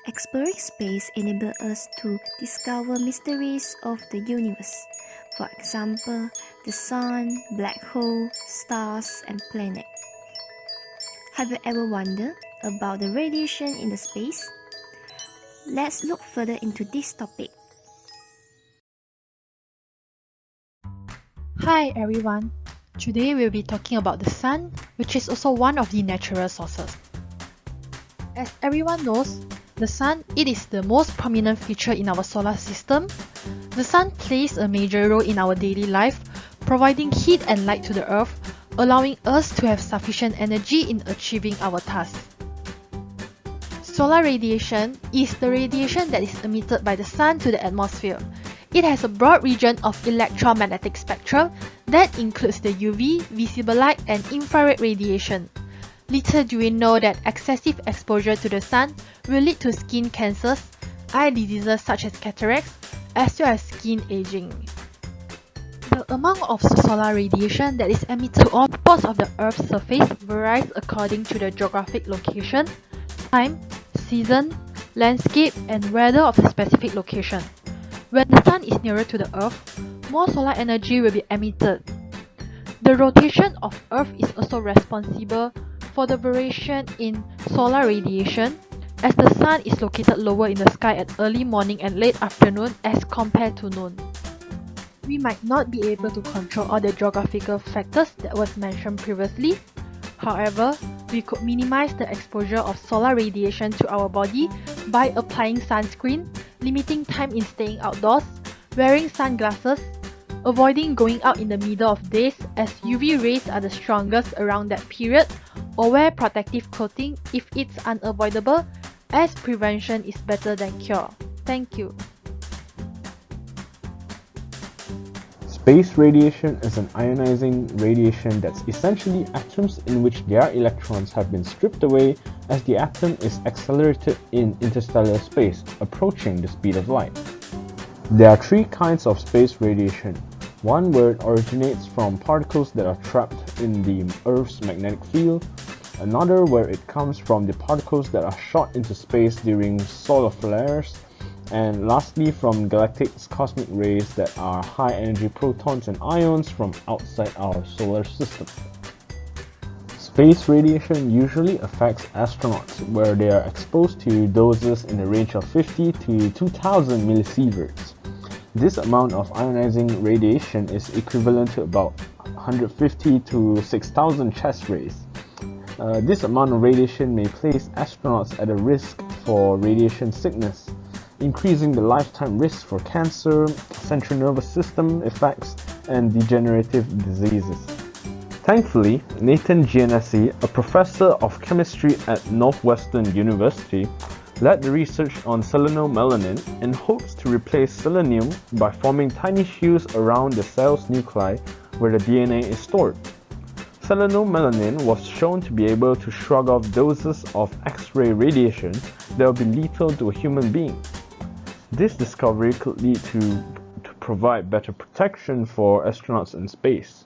Exploring space enables us to discover mysteries of the universe. For example, the sun, black hole, stars, and planets. Have you ever wondered about the radiation in the space? Let's look further into this topic. Hi everyone. Today we'll be talking about the sun, which is also one of the natural sources. As everyone knows, the sun, it is the most prominent feature in our solar system. The sun plays a major role in our daily life, providing heat and light to the earth, allowing us to have sufficient energy in achieving our tasks. Solar radiation is the radiation that is emitted by the sun to the atmosphere. It has a broad region of electromagnetic spectrum that includes the UV, visible light, and infrared radiation. Little do we know that excessive exposure to the sun will lead to skin cancers, eye diseases such as cataracts, as well as skin aging. The amount of solar radiation that is emitted to all parts of the Earth's surface varies according to the geographic location, time, season, landscape, and weather of the specific location. When the sun is nearer to the Earth, more solar energy will be emitted. The rotation of Earth is also responsible for the variation in solar radiation, as the sun is located lower in the sky at early morning and late afternoon as compared to noon. We might not be able to control all the geographical factors that was mentioned previously. However, we could minimize the exposure of solar radiation to our body by applying sunscreen, limiting time in staying outdoors, wearing sunglasses, avoiding going out in the middle of days as UV rays are the strongest around that period, or wear protective clothing if it's unavoidable, as prevention is better than cure. Thank you. Space radiation is an ionizing radiation that's essentially atoms in which their electrons have been stripped away as the atom is accelerated in interstellar space, approaching the speed of light. There are three kinds of space radiation. One where it originates from particles that are trapped in the Earth's magnetic field, another where it comes from the particles that are shot into space during solar flares, and lastly from galactic cosmic rays that are high-energy protons and ions from outside our solar system. Space radiation usually affects astronauts, where they are exposed to doses in the range of 50 to 2000 millisieverts. This amount of ionizing radiation is equivalent to about 150 to 6000 chest rays. This amount of radiation may place astronauts at a risk for radiation sickness, increasing the lifetime risk for cancer, central nervous system effects, and degenerative diseases. Thankfully, Nathan Giannessi, a professor of chemistry at Northwestern University, led the research on selenomelanin and hopes to replace selenium by forming tiny shields around the cell's nuclei where the DNA is stored. Selenomelanin was shown to be able to shrug off doses of X-ray radiation that would be lethal to a human being. This discovery could lead to provide better protection for astronauts in space.